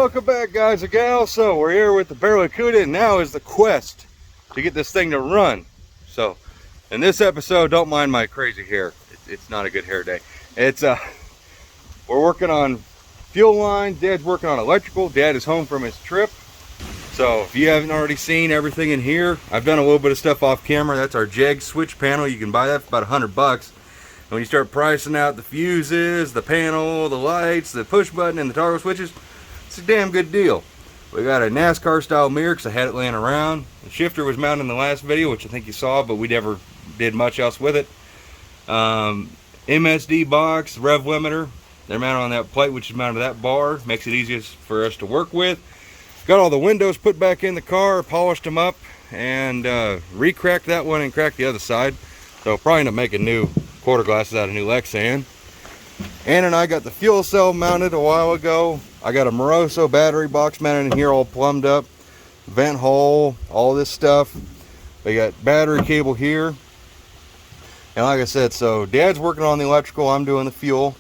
Welcome back, guys and gals. So we're here with the BarelyCuda, and now is the quest to get this thing to run. So in this episode, don't mind my crazy hair. It's not a good hair day. It's we're working on fuel lines. Dad's working on electrical. Dad is home from his trip. So if you haven't already seen everything in here, I've done a little bit of stuff off camera. That's our Jegs switch panel. You can buy that for about $100. And when you start pricing out the fuses, the panel, the lights, the push button, and the toggle switches, it's a damn good deal. We got a NASCAR style mirror because I had it laying around. The shifter was mounted in the last video, which I think you saw, but we never did much else with it. MSD box, rev limiter. They're mounted on that plate, which is mounted to that bar. Makes it easiest for us to work with. Got all the windows put back in the car, polished them up, and re-cracked that one and cracked the other side. So probably end up making new quarter glasses out of new Lexan. Ann and I got the fuel cell mounted a while ago. I got a Moroso battery box mounted in here, all plumbed up. Vent hole, all this stuff. We got battery cable here. And like I said, so Dad's working on the electrical, I'm doing the fuel.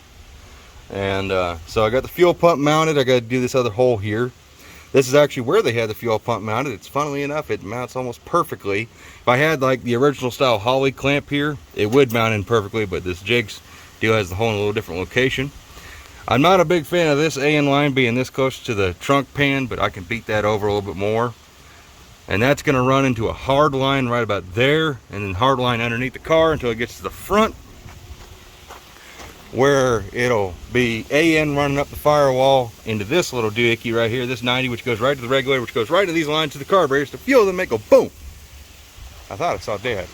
And so I got the fuel pump mounted. I got to do this other hole here. This is actually where they had the fuel pump mounted. It's funnily enough, it mounts almost perfectly. If I had like the original style Holly clamp here, it would mount in perfectly, but this Jegs deal has the hole in a little different location. I'm not a big fan of this AN line being this close to the trunk pan, but I can beat that over a little bit more. And that's gonna run into a hard line right about there, and then hard line underneath the car until it gets to the front, where it'll be AN running up the firewall into this little doohickey right here, this 90, which goes right to the regulator, which goes right to these lines to the carburetors to fuel them, make go boom. I thought I saw Dad.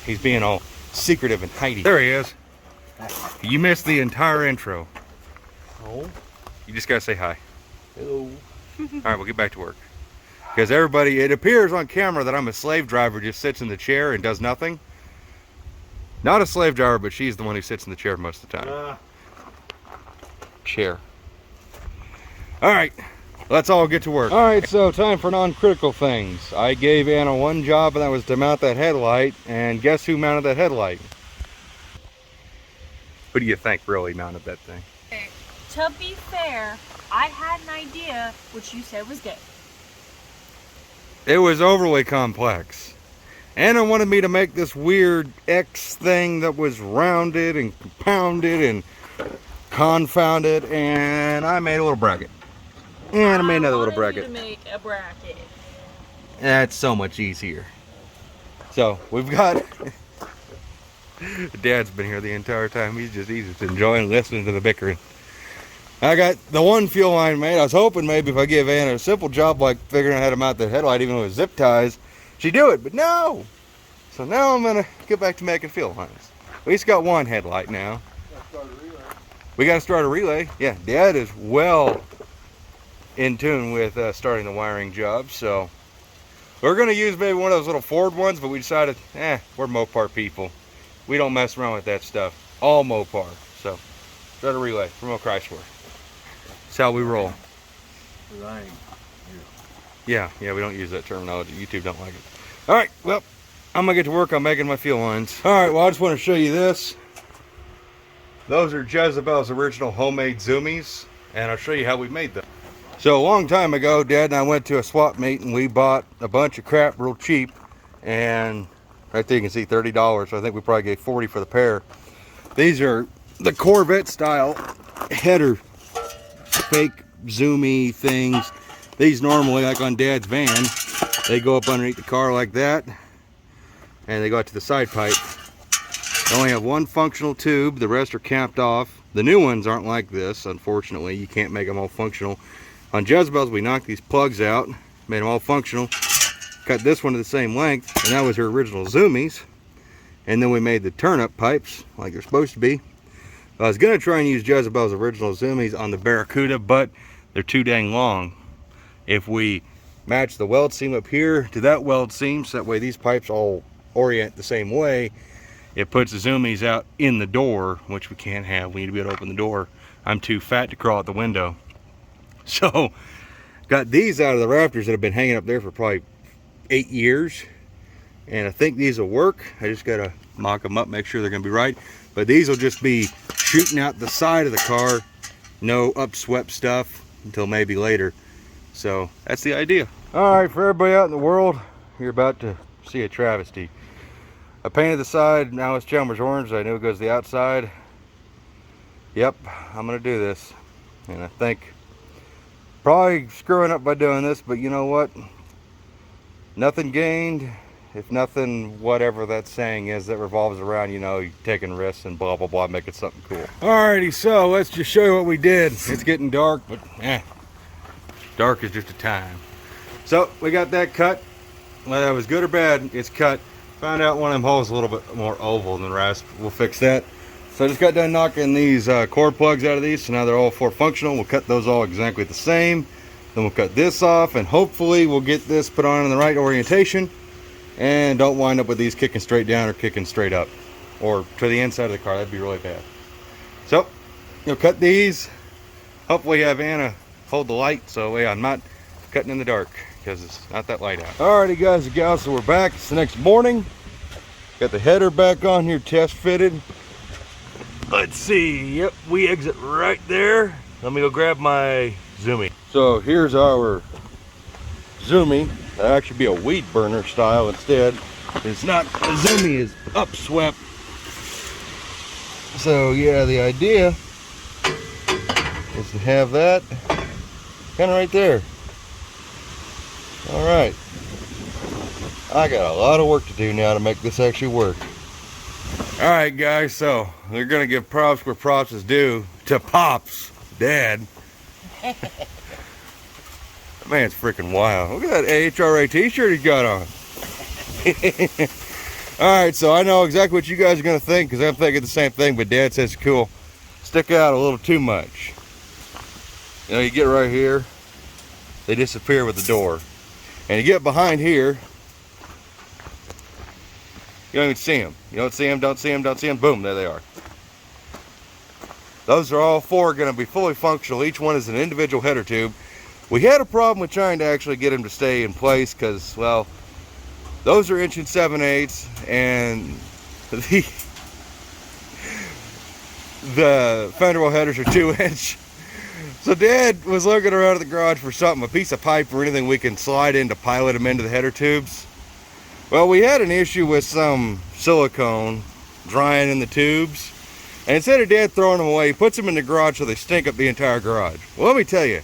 He's being all secretive and hidey. There he is. You missed the entire intro. Oh. You just gotta say hi. Hello. All right, we'll get back to work. Because everybody, it appears on camera that I'm a slave driver, just sits in the chair and does nothing. Not a slave driver, but she's the one who sits in the chair most of the time. Chair. All right, let's all get to work. All right, so time for non-critical things. I gave Anna one job, and that was to mount that headlight. And guess who mounted that headlight? Who do you think really mounted that thing? Okay. To be fair, I had an idea, which you said was good. It was overly complex. Anna wanted me to make this weird X thing that was rounded and compounded and confounded, and I made a little bracket. And I made another little bracket. You to make a bracket. That's so much easier. So we've got. Dad's been here the entire time. He's just enjoying listening to the bickering. I got the one fuel line made. I was hoping maybe if I give Anna a simple job like figuring out how to mount the headlight, even with zip ties, she'd do it, but no. So now I'm gonna get back to making fuel lines. We just got one headlight now. We gotta start a relay. Yeah, Dad is well in tune with starting the wiring job, so we're gonna use maybe one of those little Ford ones, but we decided, we're Mopar people. We don't mess around with that stuff. All Mopar. So start a relay from a Chrysler. That's how we roll. Yeah, we don't use that terminology. YouTube don't like it. All right, well, I'm gonna get to work on making my fuel lines. All right, well, I just want to show you this. Those are Jezebel's original homemade zoomies, and I'll show you how we made them. So a long time ago, Dad and I went to a swap meet, and we bought a bunch of crap real cheap, and right there you can see $30. So I think we probably gave $40 for the pair. These are the Corvette style header fake zoomie things. These normally, like on Dad's van, they go up underneath the car like that, and they go out to the side pipe. They only have one functional tube. The rest are capped off. The new ones aren't like this, unfortunately. You can't make them all functional. On Jezebel's, we knocked these plugs out, made them all functional, cut this one to the same length, and that was her original zoomies. And then we made the turn-up pipes like they're supposed to be. I was gonna try and use Jezebel's original zoomies on the BARRACUDA, but they're too dang long. If we match the weld seam up here to that weld seam, so that way these pipes all orient the same way, it puts the zoomies out in the door, which we can't have. We need to be able to open the door. I'm too fat to crawl out the window. So, got these out of the rafters that have been hanging up there for probably 8 years. And I think these will work. I just gotta mock them up, make sure they're gonna be right. But these will just be shooting out the side of the car. No upswept stuff. until maybe later. So that's the idea. All right, for everybody out in the world, you're about to see a travesty. I painted the side, now it's Chalmers orange. I knew it goes to the outside. Yep, I'm gonna do this. And I think probably screwing up by doing this, but you know what? Nothing gained, if nothing, whatever that saying is that revolves around, you know, taking risks and blah, blah, blah, making something cool. Alrighty, so let's just show you what we did. It's getting dark, but dark is just a time. So we got that cut. Whether that was good or bad, it's cut. Found out one of them holes a little bit more oval than the rest. We'll fix that. So I just got done knocking these cord plugs out of these, so now they're all 4 functional. We'll cut those all exactly the same. Then we'll cut this off, and hopefully we'll get this put on in the right orientation and don't wind up with these kicking straight down or kicking straight up or to the inside of the car. That'd be really bad. So you'll cut these. Hopefully have Anna hold the light so I'm not cutting in the dark because it's not that light out. Alrighty guys and gals, so we're back. It's the next morning. Got the header back on here, test fitted. Let's see. Yep, we exit right there. Let me go grab my zoomie. So here's our zoomie. That'll actually be a weed burner style instead. It's not a zoomie, is upswept. So yeah, the idea is to have that kind of right there. All right. I got a lot of work to do now to make this actually work. All right, guys. So they're gonna give props where props is due to Pops, Dad. That man's freaking wild. Look at that AHRA t-shirt he's got on. Alright, so I know exactly what you guys are going to think because I'm thinking the same thing, but Dad says it's cool. Stick out a little too much. You know, you get right here, they disappear with the door. And you get behind here, you don't even see them. You don't see them, don't see them, don't see them. Boom, there they are. Those are all 4 going to be fully functional. Each one is an individual header tube. We had a problem with trying to actually get them to stay in place because, well, those are 1 7/8 and the fender well headers are 2 inch. So Dad was looking around at the garage for something, a piece of pipe or anything we can slide in to pilot them into the header tubes. Well, we had an issue with some silicone drying in the tubes. And instead of Dad throwing them away, he puts them in the garage so they stink up the entire garage. Well, let me tell you,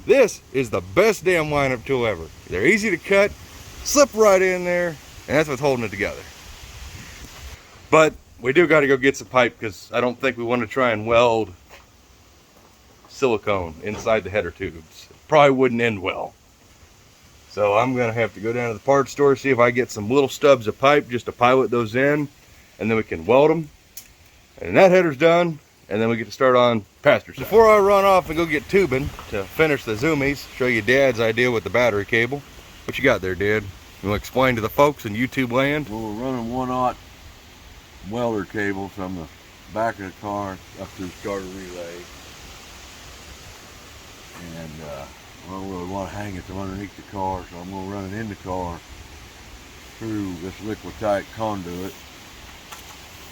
this is the best damn lineup tool ever. They're easy to cut, slip right in there, and that's what's holding it together. But we do got to go get some pipe because I don't think we want to try and weld silicone inside the header tubes. It probably wouldn't end well. So I'm going to have to go down to the parts store, see if I get some little stubs of pipe just to pilot those in, and then we can weld them. And that header's done, and then we get to start on passenger side. Before I run off and go get tubing to finish the zoomies, show you Dad's idea with the battery cable. What you got there, Dad? You want to explain to the folks in YouTube land? Well, we're running 1/0 welder cable from the back of the car up to the starter relay. And I don't really want to hang it from underneath the car, so I'm going to run it in the car through this liquid-tight conduit.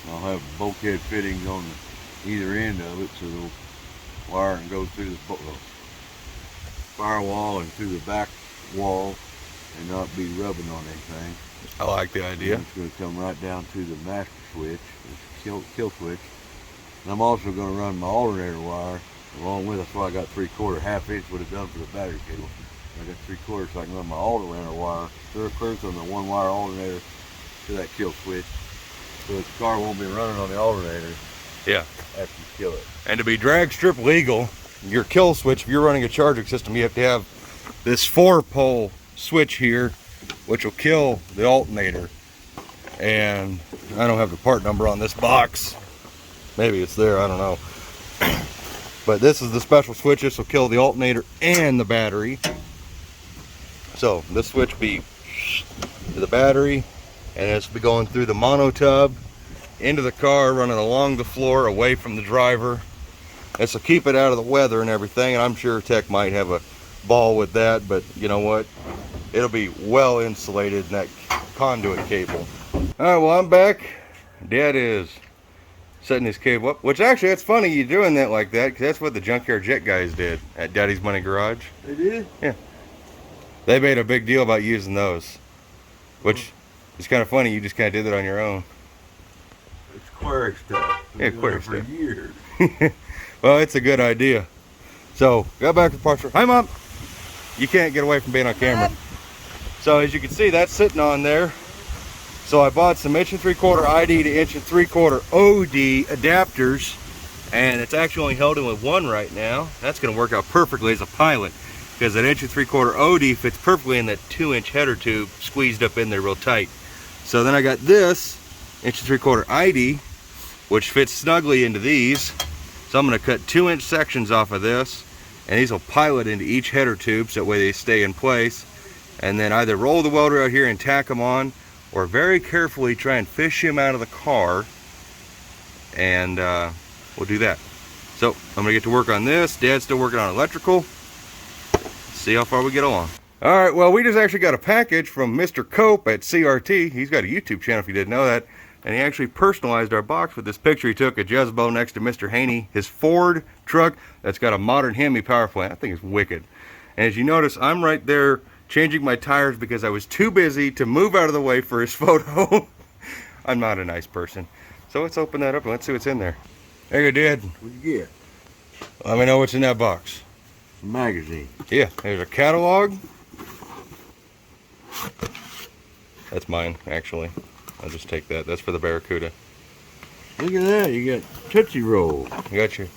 I'll have bulkhead fittings on either end of it so the wire can go through the firewall and through the back wall and not be rubbing on anything. I like the idea. And it's going to come right down to the master switch, the kill switch. And I'm also going to run my alternator wire along with it. That's why I got 3/4, ½ inch would have done for the battery cable. I got 3/4 so I can run my alternator wire clear from the 1-wire alternator to that kill switch. So the car won't be running on the alternator. Yeah. After you kill it. And to be drag strip legal, your kill switch, if you're running a charging system, you have to have this 4-pole switch here, which will kill the alternator. And I don't have the part number on this box. Maybe it's there, I don't know. But this is the special switch. This will kill the alternator and the battery. So this switch will be to the battery, and it's be going through the mono tub into the car, running along the floor away from the driver. This will keep it out of the weather and everything, and I'm sure Tech might have a ball with that, but you know what, it'll be well insulated in that conduit cable. All right, well, I'm back. Dad is setting his cable up. Which actually, that's funny you doing that like that, because that's what the junkyard jet guys did at Daddy's Money Garage. They did? Yeah. They made a big deal about using those, which is kind of funny. You just kind of did that on your own. It's query stuff. Yeah, query for stuff. years. Well, it's a good idea. So, go back to the parts. Hi, Mom. You can't get away from being on camera. So, as you can see, that's sitting on there. So, I bought some 1 3/4 ID to 1 3/4 OD adapters, and it's actually only held in with one right now. That's going to work out perfectly as a pilot, because that 1 3/4 OD fits perfectly in that 2-inch header tube squeezed up in there real tight. So then I got this 1 3/4 ID, which fits snugly into these. So I'm going to cut 2-inch sections off of this, and these will pilot into each header tube so that way they stay in place. And then either roll the welder out here and tack them on, or very carefully try and fish him out of the car, and we'll do that. So I'm going to get to work on this. Dad's still working on electrical. See how far we get along. All right, well, we just actually got a package from Mr. Cope at CRT. He's got a YouTube channel if you didn't know that. And he actually personalized our box with this picture he took at Jezebel next to Mr. Haney, his Ford truck that's got a modern Hemi power plant. I think it's wicked. And as you notice, I'm right there changing my tires because I was too busy to move out of the way for his photo. I'm not a nice person. So let's open that up and let's see what's in there. There you go, Dad. What'd you get? Let me know what's in that box. A magazine. Yeah, there's a catalog. That's mine, actually. I'll just take that. That's for the Barracuda. Look at that. You got Tootsie Rolls. I got you.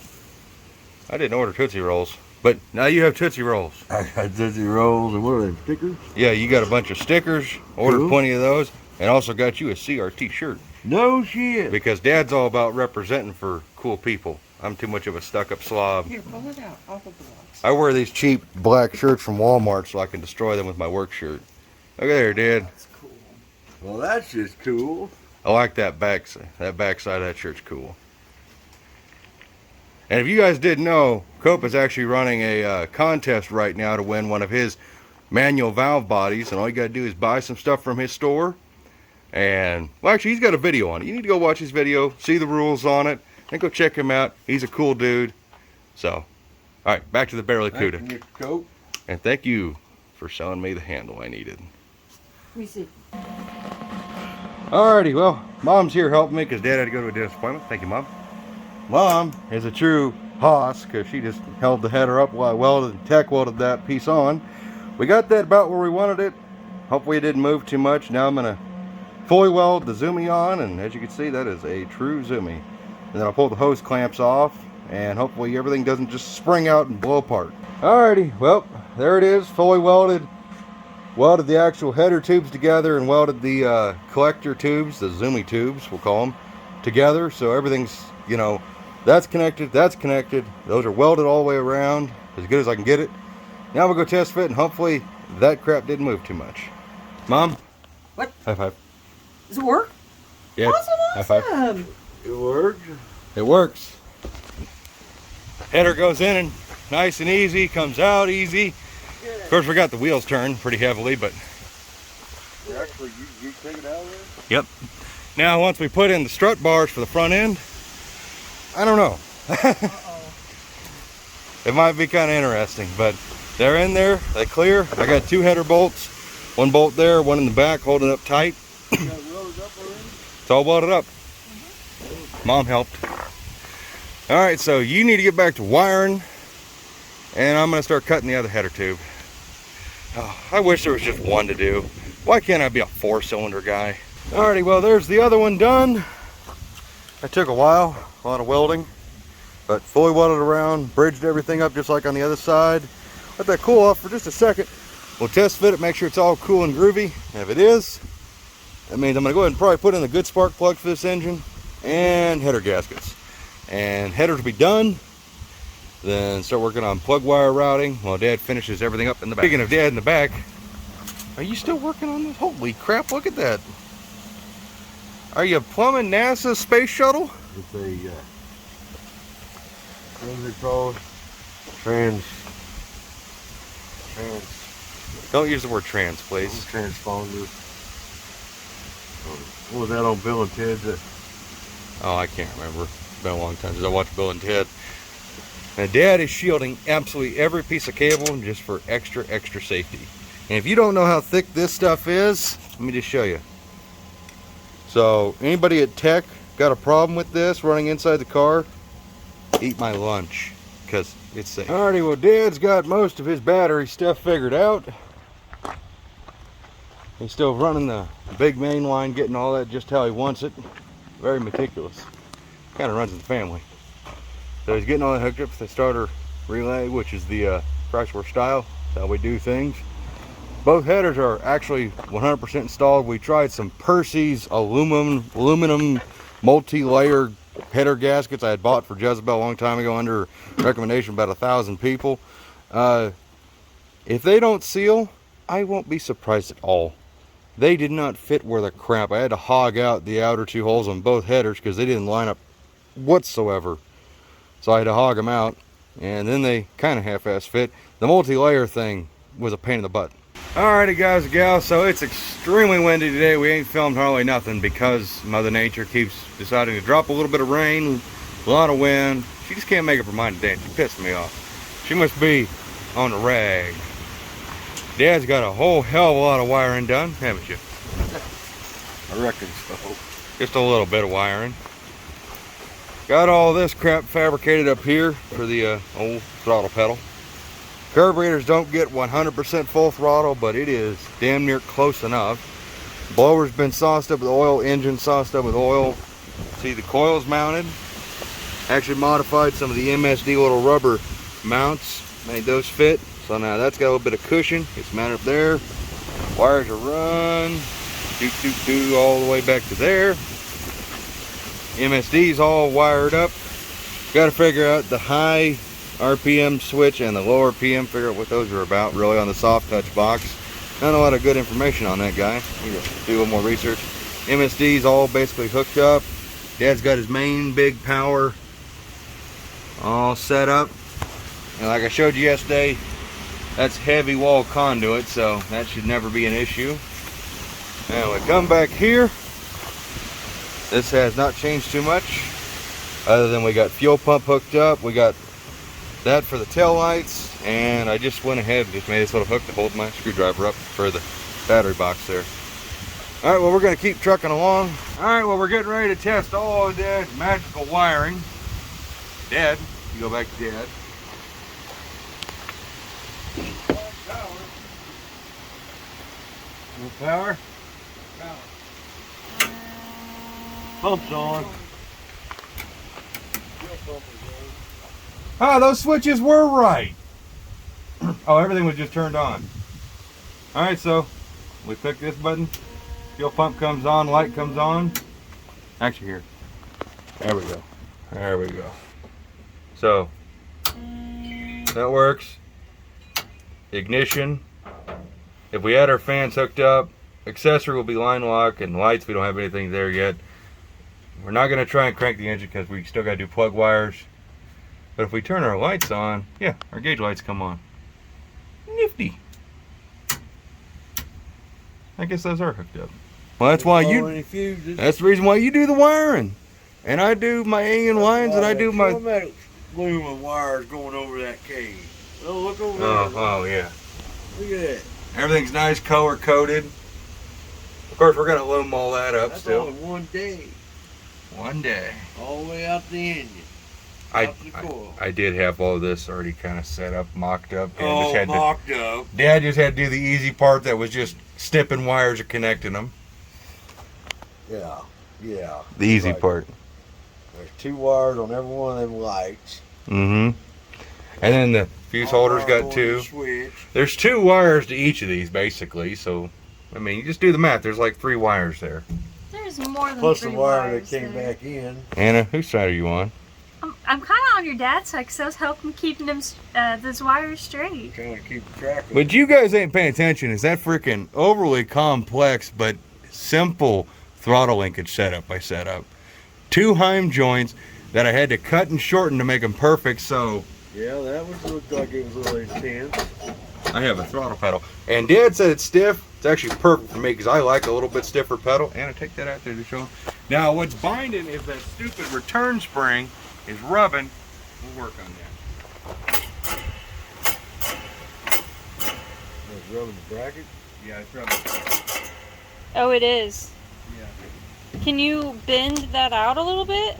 I didn't order Tootsie Rolls, but now you have Tootsie Rolls. I got Tootsie Rolls, and what are they, stickers? Yeah, you got a bunch of stickers. Ordered Cool. plenty of those, and also got you a CRT shirt. No shit. Because Dad's all about representing for cool people. I'm too much of a stuck-up slob. Here, pull it out off of the box. I wear these cheap black shirts from Walmart so I can destroy them with my work shirt. Look there, Dad. That's cool. Well, that's just cool. I like that backside. That backside of that shirt's cool. And if you guys didn't know, Cope is actually running a contest right now to win one of his manual valve bodies. And all you got to do is buy some stuff from his store. And, well, actually, he's got a video on it. You need to go watch his video, see the rules on it, and go check him out. He's a cool dude. So, all right, back to the BarelyCuda. Thank you, Mr. Cope. And thank you for selling me the handle I needed. Let me see. Alrighty, well, Mom's here helping me because Dad had to go to a dentist appointment. Thank you, Mom. Mom is a true hoss because she just held the header up while I welded and tack welded that piece on. We got that about where we wanted it. Hopefully it didn't move too much. Now I'm going to fully weld the zoomie on, and as you can see, that is a true zoomie. And then I'll pull the hose clamps off, and hopefully everything doesn't just spring out and blow apart. Alrighty, well, there it is, fully welded. Welded the actual header tubes together and welded the collector tubes, the zoomie tubes, we'll call them, together. So everything's, you know, that's connected, that's connected. Those are welded all the way around, as good as I can get it. Now we'll go test fit, and hopefully that crap didn't move too much. Mom? What? High five. Does it work? Yeah. Awesome, High five. awesome. It works. It works. Header goes in and nice and easy, comes out easy. Good. Of course, we got the wheels turned pretty heavily, but Actually, you take it out of yep. Now, once we put in the strut bars for the front end, I don't know. It might be kind of interesting, but they're in there, they clear. I got 2 header bolts, 1 bolt there, 1 in the back holding up tight. there? You got it welded up already? It's all welded up. Mom helped. All right, so you need to get back to wiring, and I'm gonna start cutting the other header tube. Oh, I wish there was just one to do. Why can't I be a 4-cylinder guy? Alrighty, well, there's the other one done. It took a while, a lot of welding, but fully welded around, bridged everything up just like on the other side. Let that cool off for just a second. We'll test fit it, make sure it's all cool and groovy. And if it is, that means I'm gonna go ahead and probably put in the good spark plug for this engine and header gaskets. And headers will be done. Then start working on plug wire routing while Dad finishes everything up in the back. Speaking of Dad in the back, are you still working on this? Holy crap, look at that. Are you plumbing NASA's space shuttle? It's a, what is it called? Trans. Don't use the word trans, please. Transponder. What was that on Bill and Ted's? Oh, I can't remember. It's been a long time since I watched Bill and Ted. And Dad is shielding absolutely every piece of cable just for extra safety. And if you don't know how thick this stuff is, let me just show you. So anybody at Tech got a problem with this running inside the car, eat my lunch, because it's safe. Alrighty, well, Dad's got most of his battery stuff figured out. He's still running the big main line, getting all that just how he wants it. Very meticulous. Kind of runs in the family. So he's getting all that hooked up to the starter relay, which is the Chrysler style. That's how we do things. Both headers are actually 100% installed. We tried some Percy's aluminum multi-layer header gaskets I had bought for Jezebel a long time ago under recommendation about 1,000 people. If they don't seal, I won't be surprised at all. They did not fit worth a crap. I had to hog out the outer 2 holes on both headers because they didn't line up whatsoever. So I had to hog them out, and then they kind of half-ass fit. The multi-layer thing was a pain in the butt. Alrighty, guys and gals, so it's extremely windy today. We ain't filmed hardly nothing because Mother Nature keeps deciding to drop a little bit of rain, a lot of wind. She just can't make up her mind today, and she pissed me off. She must be on the rag. Dad's got a whole hell of a lot of wiring done, haven't you? I reckon so. Just a little bit of wiring. Got all this crap fabricated up here for the old throttle pedal. Carburetors don't get 100% full throttle, but it is damn near close enough. Blower's been sauced up with oil, engine sauced up with oil. See, the coil's mounted. Actually modified some of the MSD little rubber mounts, made those fit. So now that's got a little bit of cushion. It's mounted up there. Wires are run, all the way back to there. MSD's all wired up. Got to figure out the high RPM switch and the lower PM, figure out what those are about really on the soft touch box. Not a lot of good information on that guy. Need to do a little more research. MSD's all basically hooked up. Dad's got his main big power all set up. And like I showed you yesterday, that's heavy wall conduit, so that should never be an issue. Now we come back here. This has not changed too much, other than we got fuel pump hooked up. We got that for the tail lights, and I just went ahead and just made this little hook to hold my screwdriver up for the battery box there. All right, well, we're gonna keep trucking along. All right, well, we're getting ready to test all of that magical wiring. Dad, you go back to Dad. No power? Pump's on. Oh, those switches were right. Oh, everything was just turned on. All right, so we click this button. Fuel pump comes on, light comes on. Actually, here. There we go. There we go. So that works. Ignition. If we had our fans hooked up, accessory will be line lock, and lights, we don't have anything there yet. We're not going to try and crank the engine because we still got to do plug wires. But if we turn our lights on, yeah, our gauge lights come on. Nifty. I guess those are hooked up. Well, that's why that's the reason why you do the wiring. And I do my alien lines, and I do my Aluminum wires going over that cage. Oh, look over there. Oh, yeah. Look at that. Everything's nice, color coded. Of course, we're gonna loom all that up. That's still. only one day. One day. All the way out the engine. I did have all of this already kind of set up, mocked up. Dad mocked up. Dad just had to do the easy part that was just snipping wires or connecting them. Yeah, yeah. The easy part. There's 2 wires on every one of them lights. Mm-hmm. And then the fuse holder's got 2. Switch. There's 2 wires to each of these, basically. So, I mean, you just do the math. There's like 3 wires there. There's more than Plus 3 the wire wires that came there. back in. Anna, whose side are you on? I'm kind of on your dad's side because I was helping keeping them those wires straight. Trying to keep track of But you guys ain't paying attention. Is that freaking overly complex but simple throttle linkage setup I set up? 2 Heim joints that I had to cut and shorten to make them perfect. So Yeah, that looked like it was a little intense. I have a throttle pedal, and Dad said it's stiff. It's actually perfect for me because I like a little bit stiffer pedal. And I take that out there to show them. Now what's binding is that stupid return spring is rubbing. We'll work on that. It's rubbing the bracket. Yeah, it's rubbing. Oh, it is. Yeah. Can you bend that out a little bit?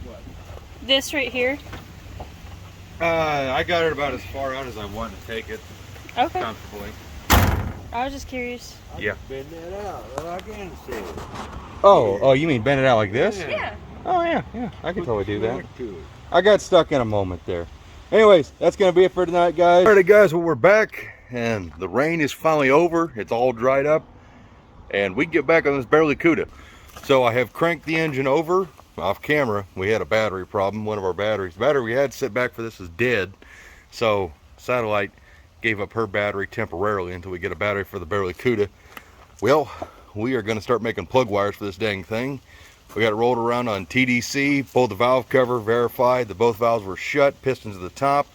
What? This right here? I got it about as far out as I want to take it Okay. comfortably. I was just curious. Yeah. Bend that out like Andy said. Oh, you mean bend it out like this? Yeah. Oh yeah, I can totally do that. To it. I got stuck in a moment there. Anyways, that's gonna be it for tonight, guys. Alrighty guys, well we're back and the rain is finally over. It's all dried up and we can get back on this BarelyCuda. So I have cranked the engine over off camera. We had a battery problem. One of our batteries. The battery we had set back for this is dead. So Satellite gave up her battery temporarily until we get a battery for the BarelyCuda. Well, we are gonna start making plug wires for this dang thing. We got it rolled around on TDC, pulled the valve cover, verified that both valves were shut, pistons at the top.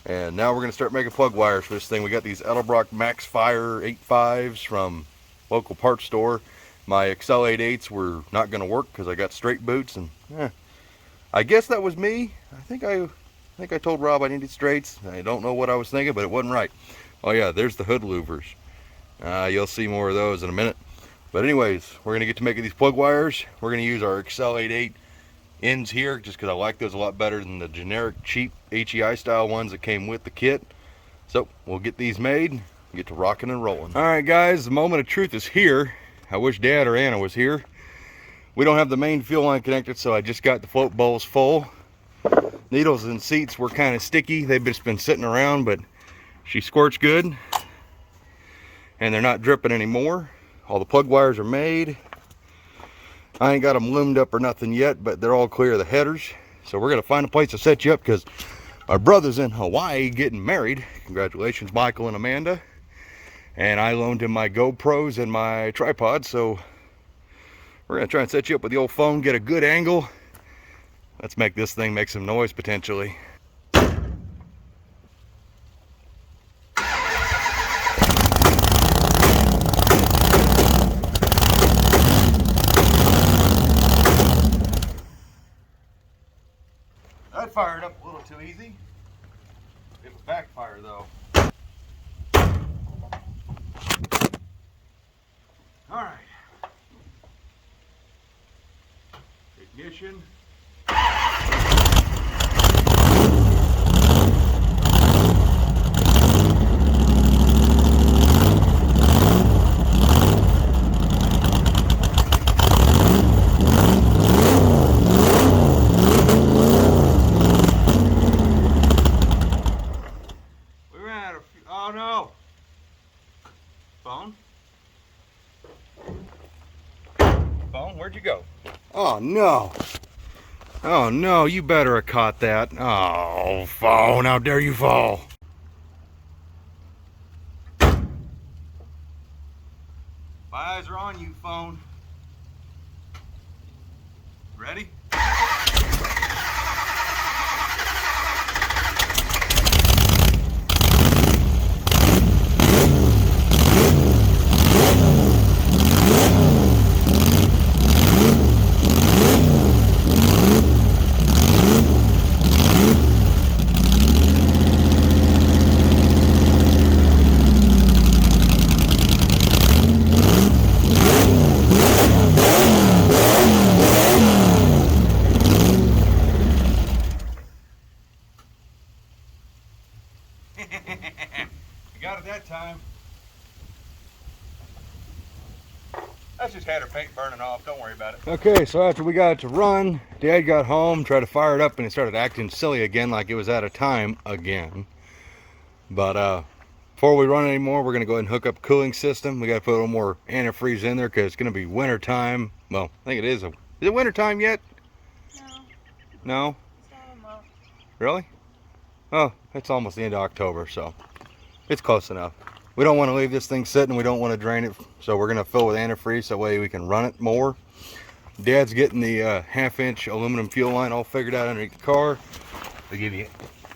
And now we're gonna start making plug wires for this thing. We got these Edelbrock Max Fire 8.5s from local parts store. My Excel 8.8s were not gonna work because I got straight boots and I guess that was me. I think I told Rob I needed straights. I don't know what I was thinking, but it wasn't right. Oh yeah, there's the hood louvers. You'll see more of those in a minute. But anyways, we're gonna get to making these plug wires. We're gonna use our Excel 8.8 ends here just because I like those a lot better than the generic cheap HEI style ones that came with the kit. So we'll get these made, get to rocking and rolling. All right guys, the moment of truth is here. I wish Dad or Anna was here. We don't have the main fuel line connected, so I just got the float bowls full. Needles and seats were kind of sticky. They've just been sitting around, but she squirts good. And they're not dripping anymore. All the plug wires are made. I ain't got them loomed up or nothing yet, but they're all clear of the headers. So we're gonna find a place to set you up because my brother's in Hawaii getting married. Congratulations, Michael and Amanda. And I loaned him my GoPros and my tripod, so we're gonna try and set you up with the old phone, get a good angle. Let's make this thing make some noise potentially. That fired up a little too easy. It would backfire though. All right. Ignition. We ran out of oh no. Phone? Phone, where'd you go? Oh no. Oh no, you better have caught that. Oh, phone, how dare you fall? My eyes are on you, phone. Ready? You got it that time. That's just had her paint burning off. Don't worry about it. Okay, so after we got it to run, Dad got home, tried to fire it up, and it started acting silly again, like it was out of time again. But before we run anymore, we're gonna go ahead and hook up a cooling system. We gotta put a little more antifreeze in there because it's gonna be winter time. Well, I think it is. Is it winter time yet? No. No? It's not a month. Really? Oh, it's almost the end of October, so it's close enough. We don't want to leave this thing sitting. We don't want to drain it, so we're going to fill with antifreeze so that way we can run it more. Dad's getting the 1/2-inch aluminum fuel line all figured out underneath the car. I'll give you,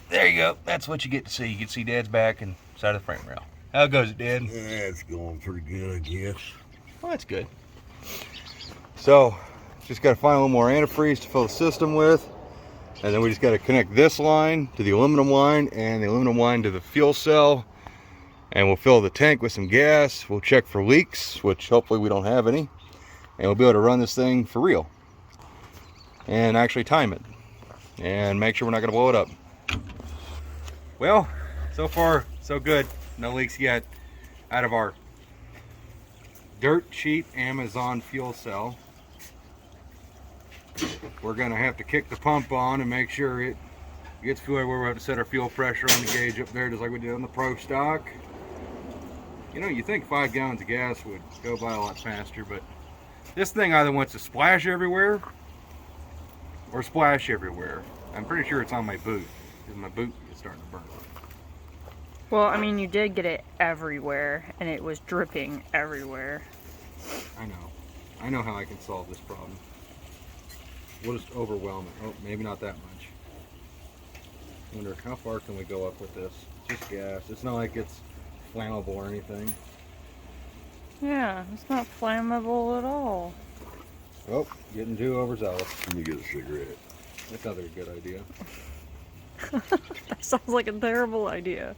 there you go. That's what you get to see. You can see Dad's back and side of the frame rail. How goes it, Dad? Yeah, it's going pretty good, I guess. Well, that's good. So, just got to find a little more antifreeze to fill the system with. And then we just got to connect this line to the aluminum line and the aluminum line to the fuel cell. And we'll fill the tank with some gas. We'll check for leaks, which hopefully we don't have any. And we'll be able to run this thing for real. And actually time it. And make sure we're not going to blow it up. Well, so far, so good. No leaks yet out of our dirt cheap Amazon fuel cell. We're going to have to kick the pump on and make sure it gets fuel where we have to set our fuel pressure on the gauge up there, just like we did on the Pro Stock. You know, you think 5 gallons of gas would go by a lot faster, but this thing either wants to splash everywhere or splash everywhere. I'm pretty sure it's on my boot, because my boot is starting to burn. Well, I mean, you did get it everywhere, and it was dripping everywhere. I know. I know how I can solve this problem. We'll just overwhelm it. Oh, maybe not that much. I wonder how far can we go up with this? Just gas. It's not like it's flammable or anything. Yeah, it's not flammable at all. Oh, getting too overzealous. Let me get a cigarette. That sounds like a good idea. That sounds like a terrible idea.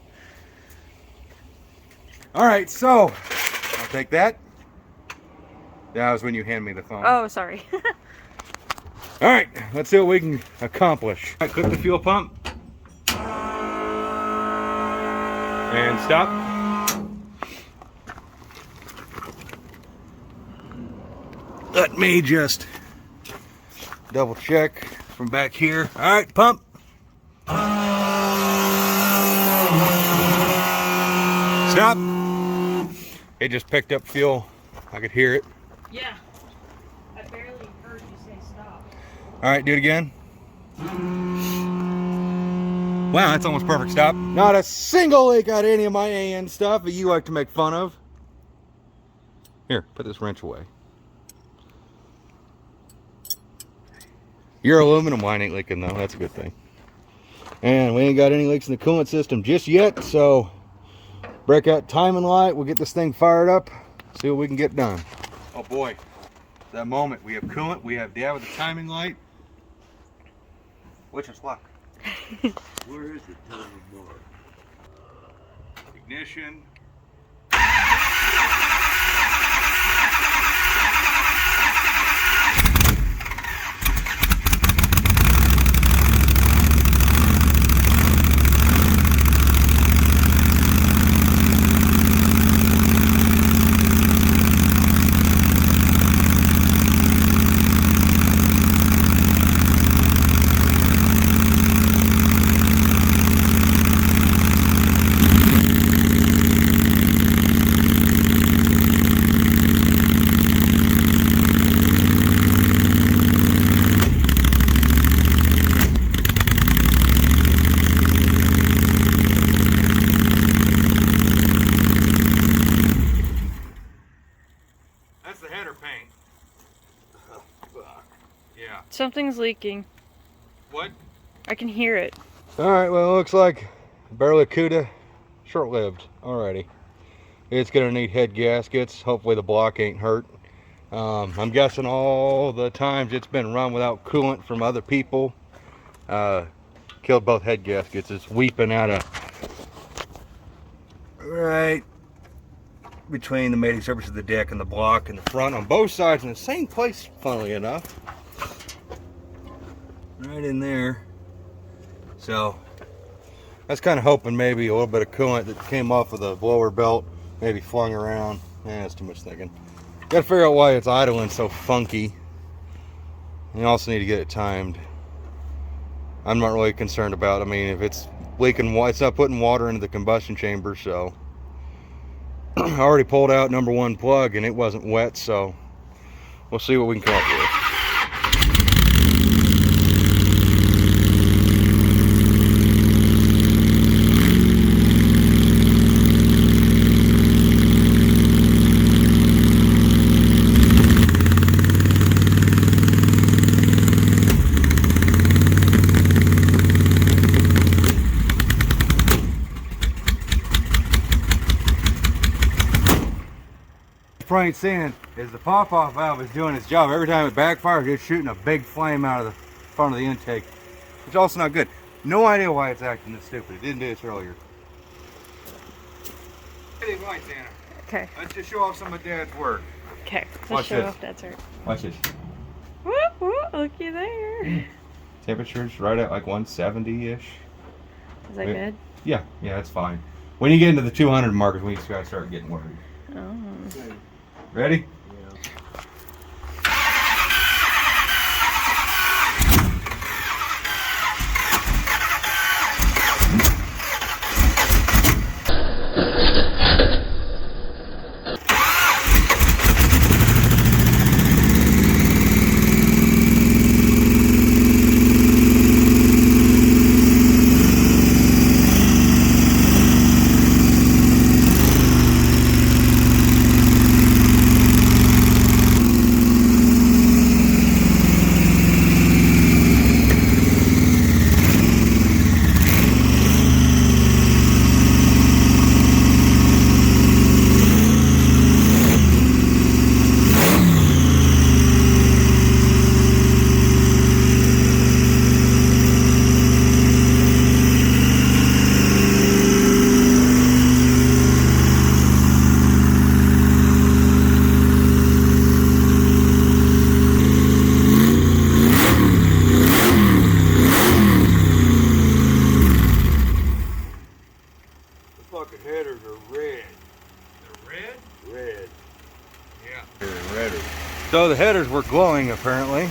All right, so I'll take that. That was when you hand me the phone. Oh, sorry. All right, let's see what we can accomplish. All right, click the fuel pump. And stop. Let me just double check from back here. All right, pump. Stop. It just picked up fuel. I could hear it. Yeah. I barely heard you say stop. All right, do it again. Wow, that's almost perfect. Stop. Not a single leak out of any of my AN stuff that you like to make fun of. Here, put this wrench away. Your aluminum line ain't leaking though. That's a good thing. And we ain't got any leaks in the coolant system just yet, so break out timing light. We'll get this thing fired up, see what we can get done. Oh boy, that moment. We have coolant, we have Dad with the timing light. Which is luck. Where is the timing mark? Ignition. That's the header paint. Oh, fuck. Yeah. Something's leaking. What? I can hear it. Alright, well, it looks like BarelyCuda short-lived. Alrighty. It's going to need head gaskets. Hopefully the block ain't hurt. I'm guessing all the times it's been run without coolant from other people killed both head gaskets. It's weeping out of right between the mating surface of the deck and the block and the front on both sides in the same place, funnily enough. Right in there. So I was kind of hoping maybe a little bit of coolant that came off of the blower belt maybe flung around. That's too much thinking. Got to figure out why it's idling so funky. And you also need to get it timed. I'm not really concerned about it. I mean, if it's leaking, it's not putting water into the combustion chamber, so. I already pulled out number 1 plug and it wasn't wet, so we'll see what we can come up with. ain't seen it is the pop-off valve is doing its job. Every time it backfires, it's shooting a big flame out of the front of the intake, which is also not good. No idea why it's acting this stupid. It didn't do this earlier. Hey, lights, Anna. Okay. Let's just show off some of Dad's work. Okay. Watch Let's show this. off Dad's work. Watch this. Whoop, whoop, looky there. Temperature's right at like 170-ish. Is that good? Yeah, that's fine. When you get into the 200 markers, we just gotta start getting worried. Oh. Ready? Fucking headers are red. They're red? Red. Yeah. They're redder. So the headers were glowing apparently.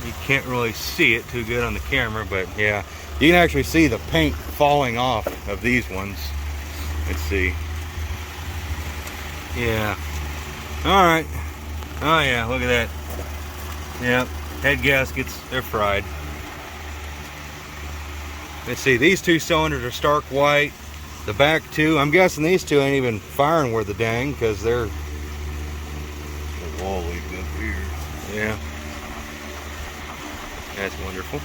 You can't really see it too good on the camera, but yeah. You can actually see the paint falling off of these ones. Let's see. Yeah. Alright. Oh yeah, look at that. Yep. Head gaskets, they're fried. Let's see, these two cylinders are stark white. The back two, I'm guessing these two ain't even firing worth a dang because they're The wall leak up here. yeah. That's wonderful.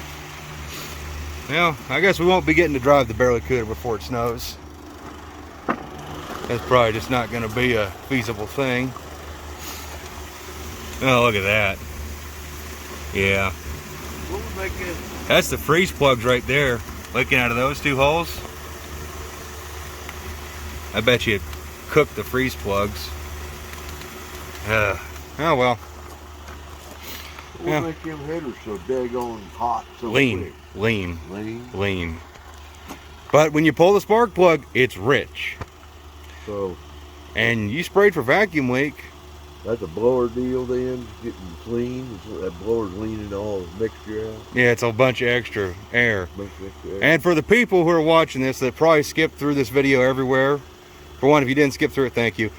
Well, I guess we won't be getting to drive the BarelyCuda before it snows. That's probably just not going to be a feasible thing. Oh, look at that. Yeah. What would make it? That's the freeze plugs right there. Looking out of those two holes. I bet you it cooked the freeze plugs. Oh well. What would Yeah. make them headers so daggone hot so Lean. quick? Lean. Lean. Lean. But when you pull the spark plug, it's rich. So And you sprayed for vacuum leak. that's a blower deal then, getting clean. That blower's leaning all the mixture out. Yeah, it's a bunch of extra air. Bunch of extra air. And for the people who are watching this that probably skipped through this video everywhere, for one, if you didn't skip through it, thank you.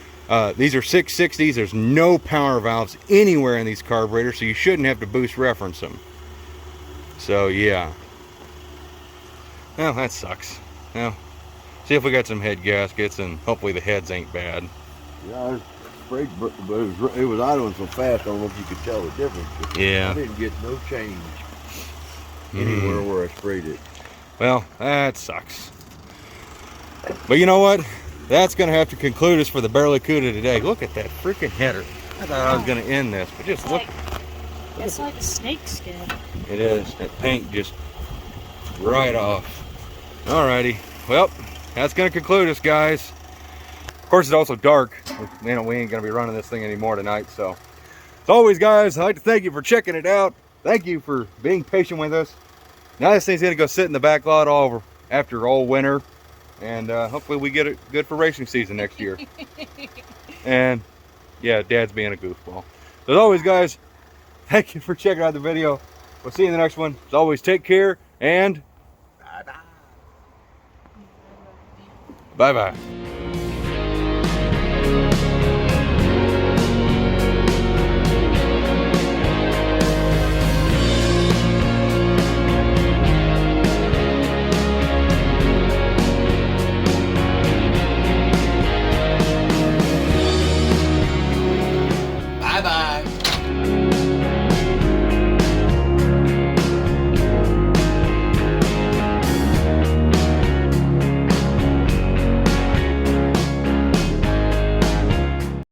These are 660s. There's no power valves anywhere in these carburetors, so you shouldn't have to boost reference them. So yeah. Well, that sucks. Well, see if we got some head gaskets, and hopefully the heads ain't bad. Yeah, I sprayed, but it was idling so fast. I don't know if you could tell the difference. But Yeah. I didn't get no change anywhere where I sprayed it. Well, that sucks. But you know what? That's going to have to conclude us for the BarelyCuda today. Look at that freaking header. I thought I was going to end this, but just look. It's like a snake skin. It is. That paint just right off. Alrighty. Well, that's going to conclude us, guys. Of course, it's also dark. We ain't going to be running this thing anymore tonight. So, as always, guys, I'd like to thank you for checking it out. Thank you for being patient with us. Now this thing's going to go sit in the back lot all over after all winter. And hopefully we get it good for racing season next year. And yeah, Dad's being a goofball. As always, guys, thank you for checking out the video. We'll see you in the next one. As always, take care and bye-bye. Bye-bye.